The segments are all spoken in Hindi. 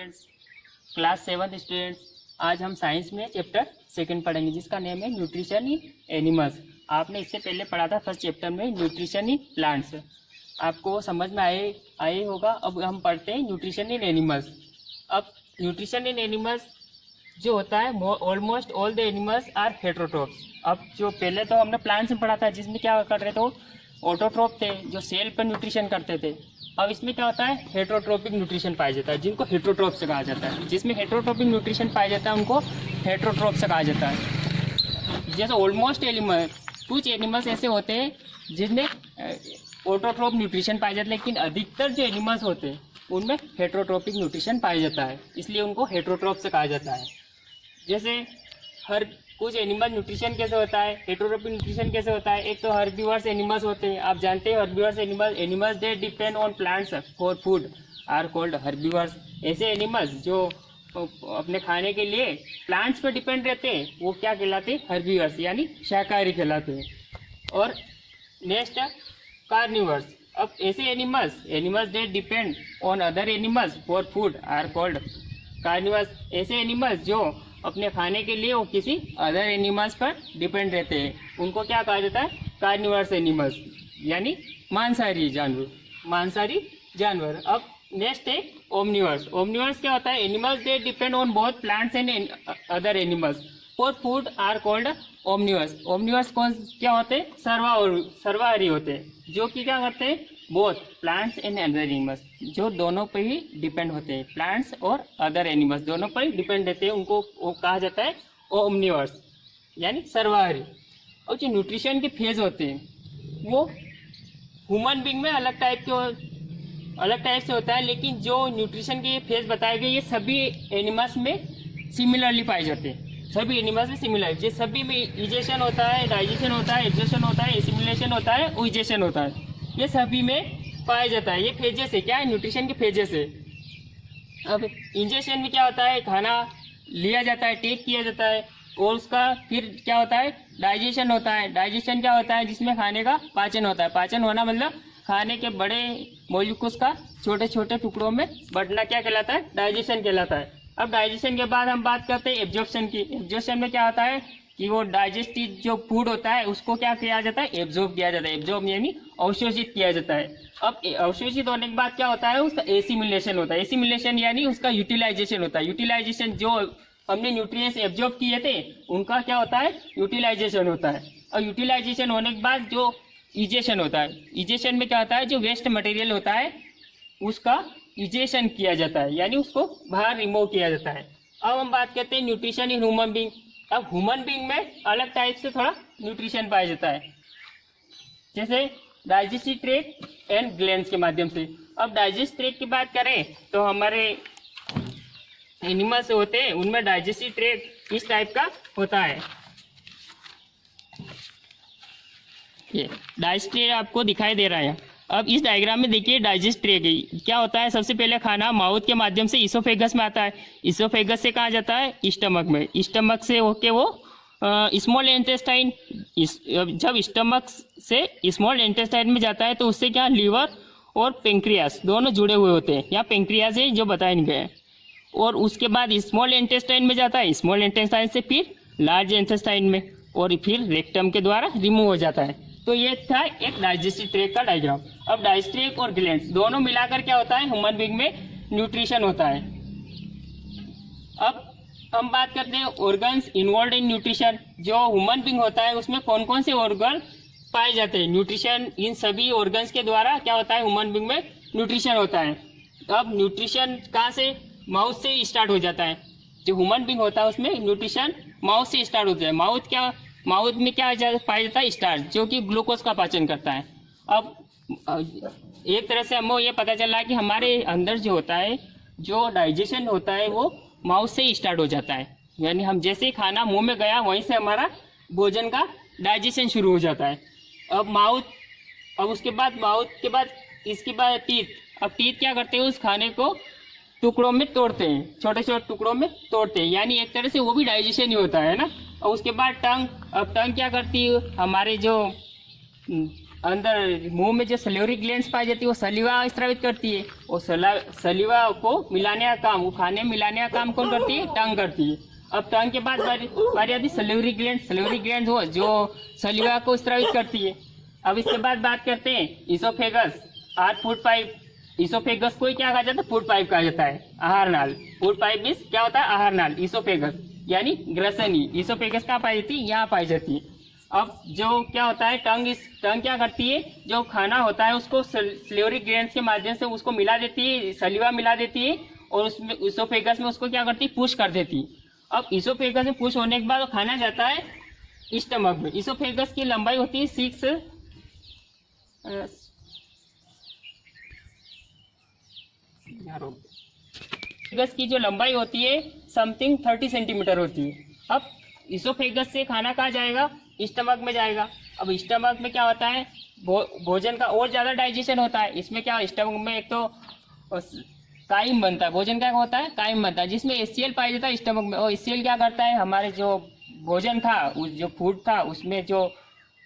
स्टूडेंट्स, क्लास 7 स्टूडेंट्स, आज हम साइंस में चैप्टर 2 पढ़ेंगे जिसका नेम है न्यूट्रिशन इन एनिमल्स। आपने इससे पहले पढ़ा था फर्स्ट चैप्टर में न्यूट्रिशन इन प्लांट्स, आपको समझ में आए होगा। अब हम पढ़ते हैं न्यूट्रिशन इन एनिमल्स। अब न्यूट्रिशन इन एनिमल्स जो होता है, almost all the animals are heterotrophs. अब जो पहले तो हमने प्लांट्स में पढ़ा था जिसमें क्या कर रहे थे, ऑटोट्रोफ थे जो सेल पर न्यूट्रिशन करते थे। अब इसमें क्या होता है, हेटेरोट्रोपिक न्यूट्रिशन पाया जाता है जिनको हेटेरोट्रोफ से कहा जाता है। जिसमें हेटेरोट्रोपिक न्यूट्रिशन पाया जाता है उनको हेटेरोट्रोफ से कहा जाता है। जैसे ऑलमोस्ट एनिमल्स, कुछ एनिमल्स ऐसे होते हैं जिनमें ऑटोट्रोप न्यूट्रिशन पाया जाता है, लेकिन अधिकतर जो एनिमल्स होते हैं उनमें हेटेरोट्रोपिक न्यूट्रिशन पाया जाता है, इसलिए उनको हेटेरोट्रोफ से कहा जाता है। जैसे हर कुछ एनिमल न्यूट्रिशन कैसे होता है, हेटेरोट्रोपिक न्यूट्रिशन कैसे होता है। एक तो हर्बीवर्स एनिमल्स होते हैं, आप जानते हैं herbivores animals they depend on plants for food are called herbivores. ऐसे एनिमल्स जो अपने खाने के लिए प्लांट्स पर डिपेंड रहते हैं वो क्या कहलाते हैं, हर्बीवर्स यानी शाकाहारी कहलाते हैं। और नेक्स्ट कार्निवर्स। अब ऐसे animals they depend on other animals for food are called carnivores. ऐसे एनिमल्स जो अपने खाने के लिए वो किसी अदर एनिमल्स पर डिपेंड रहते हैं उनको क्या कहा जाता है, कार्निवर्स एनिमल्स यानी मांसाहारी जानवर। अब नेक्स्ट है ओमनिवर्स। ओमनिवर्स क्या होता है, animals they depend on both plants and other animals for food are called omnivores. Omnivores कौन क्या होते हैं, सर्वाहारी होते हैं जो कि क्या करते हैं, both plants and other animals, जो दोनों पर ही डिपेंड होते हैं, प्लांट्स और अदर एनिमल्स दोनों पर ही डिपेंड रहते हैं, उनको वो कहा जाता है ओमनिवर्स यानी सर्वाहारी। और जो न्यूट्रिशन के फेज होते हैं वो ह्यूमन बींग में अलग टाइप से होता है, लेकिन जो न्यूट्रिशन के फेज बताए गए ये सभी एनिमल्स में सिमिलरली पाए जाते हैं। सभी एनिमल्स में सिमिलर, जैसे सभी में इजेशन होता है, डाइजेशन होता है, एब्जॉर्प्शन होता है, एसिमिलेशन होता है, ओइजेशन होता है, ये सभी में पाया जाता है। ये फेजेस है, क्या है, न्यूट्रिशन के फेजेस है। अब इंजेक्शन में क्या होता है, खाना लिया जाता है, टेक किया जाता है, और उसका फिर क्या होता है, डाइजेशन होता है। डाइजेशन क्या होता है, जिसमें खाने का पाचन होता है। पाचन होना मतलब खाने के बड़े मॉलिक्यूल्स का छोटे छोटे टुकड़ों में बढ़ना क्या कहलाता है, डाइजेशन कहलाता है। अब डाइजेशन के बाद हम बात करते हैं एब्जॉर्प्शन की। एब्जॉर्प्शन में क्या होता है कि वो डाइजेस्टिव जो फूड होता है उसको क्या किया जाता है, एब्जॉर्ब किया जाता है। एब्जॉर्ब यानी अवशोषित किया जाता है। अब अवशोषित होने के बाद क्या होता है, उसका एसिमिलेशन होता है। एसिमिलेशन यानी उसका यूटिलाइजेशन होता है। यूटिलाइजेशन, जो हमने न्यूट्रिएंट्स एब्जॉर्ब किए थे उनका क्या होता है, यूटिलाइजेशन होता है। और यूटिलाइजेशन होने के बाद जो इजेशन होता है, इजेशन में क्या होता है, जो वेस्ट मटेरियल होता है उसका इजेशन किया जाता है, यानी उसको बाहर रिमूव किया जाता है। अब हम बात करते हैं न्यूट्रिशन इन ह्यूमन बींग। अब ह्यूमन बींग में अलग टाइप से थोड़ा न्यूट्रिशन पाया जाता है, जैसे डाइजेस्टिव ट्रैक्ट एंड ग्लैंड्स के माध्यम से। अब डाइजेस्टिव ट्रैक्ट की बात करें तो हमारे एनिमल्स होते हैं उनमें डाइजेस्टिव ट्रैक्ट इस टाइप का होता है। ये डाइजेस्टिव ट्रैक्ट आपको दिखाई दे रहा है। अब इस डायग्राम में देखिए डाइजेस्ट ट्रैक्ट क्या होता है, सबसे पहले खाना माउथ के माध्यम से इसोफेगस में आता है। इसोफेगस से कहाँ जाता है, स्टमक में। स्टमक से होके वो स्मॉल इंटेस्टाइन, जब स्टमक से स्मॉल इंटेस्टाइन में जाता है तो उससे क्या, लीवर और पेंक्रियास दोनों जुड़े हुए होते हैं। यहाँ पेंक्रियास है जो बताया नहीं गया। और उसके बाद स्मॉल इंटेस्टाइन में जाता है, स्मॉल इंटेस्टाइन से फिर लार्ज इंटेस्टाइन में, और फिर रेक्टम के द्वारा रिमूव हो जाता है। तो ये था एक डाइजेस्टिव ट्रैक्ट का डायग्राम। अब डाइजेस्टिव ट्रैक्ट और ग्लैंड्स दोनों मिलाकर क्या होता है, ह्यूमन बीइंग में न्यूट्रिशन होता है। अब हम बात करते हैं ऑर्गन्स इन्वॉल्व इन न्यूट्रिशन। जो ह्यूमन बीइंग होता है उसमें कौन कौन से ऑर्गन पाए जाते हैं, न्यूट्रिशन इन सभी ऑर्गन्स के द्वारा क्या होता है, ह्यूमन बीइंग में न्यूट्रिशन होता है। अब न्यूट्रिशन कहाँ से, माउथ से स्टार्ट हो जाता है। जो ह्यूमन बीइंग होता है उसमें न्यूट्रिशन माउथ से स्टार्ट होता है। माउथ में क्या पाया जाता है, स्टार्च, जो कि ग्लूकोज का पाचन करता है। अब एक तरह से हमें ये पता चला कि हमारे अंदर जो होता है, जो डाइजेशन होता है वो माउथ से ही स्टार्ट हो जाता है। यानी हम जैसे ही खाना मुंह में गया वहीं से हमारा भोजन का डाइजेशन शुरू हो जाता है। अब उसके बाद माउथ के बाद इसके बाद टीथ। अब टीथ क्या करते हैं, उस खाने को टुकड़ों में तोड़ते हैं, छोटे छोटे टुकड़ों में तोड़ते हैं, यानी एक तरह से वो भी डाइजेशन ही होता है ना। और उसके बाद टंग। अब टंग क्या करती है, हमारे जो अंदर मुंह में जो सलिवरी ग्लैंड्स पाई जाती है वो सलीवा स्रावित करती है, और सलीवा को मिलाने का काम, वो खाने में मिलाने का काम कौन करती है? टंग करती है। अब टंग के बाद बारी आती सलिवरी ग्लैंड। सलिवरी ग्लैंड वो जो सलीवा को स्रावित करती है। अब इसके बाद बात करते हैं इसोफेगस और फूड पाइप। इसोफेगस को ही क्या कहा जाता है? फूड पाइप कहा जाता है, आहार नाल। फूड पाइप मीन्स क्या होता है? आहार नाल। इसोफेगस यानी ग्रसनी। इसोफेगस कहाँ पाई जाती है? यहाँ पाई जाती है। अब जो क्या होता है, टंग क्या करती है? जो खाना होता है उसको सलिवरी ग्लैंड्स के माध्यम से उसको मिला देती है, सलीवा मिला देती है, और उसमें इसोफेगस में उसको क्या करती है? पुश कर देती है। अब इसोफेगस में पुश होने के बाद खाना जाता है स्टमक में। इसोफेगस की लंबाई होती है 6 इसोफेगस की जो लंबाई होती है समथिंग 30 सेंटीमीटर होती है। अब इसोफेगस से खाना कहाँ जाएगा? स्टमक में जाएगा। अब स्टमक में क्या होता है? भोजन का और ज़्यादा डाइजेशन होता है। इसमें क्या, स्टमक में एक तो काइम बनता है, भोजन क्या होता है? काइम बनता है, जिसमें HCl पाया जाता है स्टमक में। और HCl क्या करता है? हमारे जो भोजन था, उस जो फूड था, उसमें जो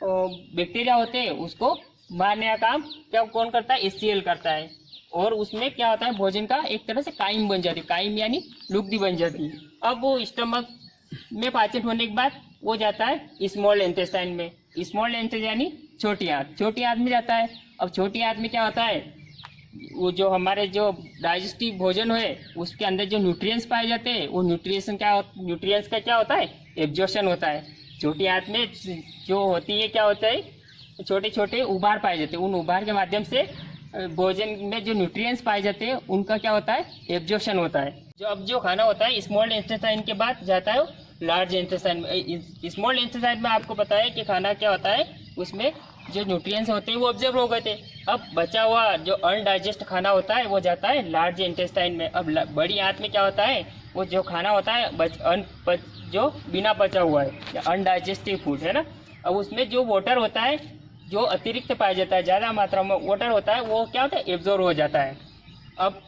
बैक्टीरिया होते हैं उसको मारने का काम क्या कौन करता है? HCl करता है। और उसमें क्या होता है? भोजन का एक तरह से काइम बन जाती है, काइम यानी लुगदी बन जाती है। अब वो स्टमक में पाचन होने के बाद वो जाता है स्मॉल इंटेस्टाइन में। स्मॉल इंटेस्टाइन यानी छोटी आंत। छोटी आंत में जाता है। अब छोटी आंत में क्या होता है? वो जो हमारे जो डाइजेस्टिव भोजन है उसके अंदर जो न्यूट्रिएंट्स पाए जाते हैं, वो न्यूट्रिएंट्स का क्या होता है? एब्जॉर्प्शन होता है। छोटी आंत में जो होती है क्या होता है? छोटे छोटे उभार पाए जाते हैं। उन उभार के माध्यम से भोजन में जो न्यूट्रिएंट्स पाए जाते हैं उनका क्या होता है? एब्जॉर्प्शन होता है। जो खाना होता है स्मॉल इंटेस्टाइन के बाद जाता है लार्ज इंटेस्टाइन में। स्मॉल इंटेस्टाइन में आपको पता है कि खाना क्या होता है, उसमें जो न्यूट्रिएंट्स होते हैं वो ऑब्जर्व हो गए थे। अब बचा हुआ जो अनडाइजेस्ट खाना होता है वो जाता है लार्ज इंटेस्टाइन में। अब बड़ी आंत में क्या होता है? वो जो खाना होता है जो बिना पचा हुआ है या अनडाइजेस्टिव फूड है ना, अब उसमें जो वाटर होता है, जो अतिरिक्त पाया जाता है, ज़्यादा मात्रा में वाटर होता है, वो क्या होता है? एब्जॉर्ब हो जाता है। अब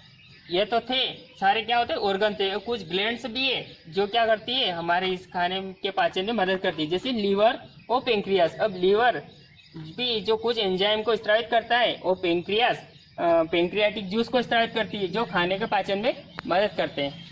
ये तो थे सारे क्या होते हैं? ऑर्गन थे। कुछ ग्लैंड्स भी है जो क्या करती है? हमारे इस खाने के पाचन में मदद करती है, जैसे लीवर और पेंक्रियास। अब लीवर भी जो कुछ एंजाइम को स्रावित करता है, और पेंक्रियाटिक जूस को स्रावित करती है, जो खाने के पाचन में मदद करते हैं।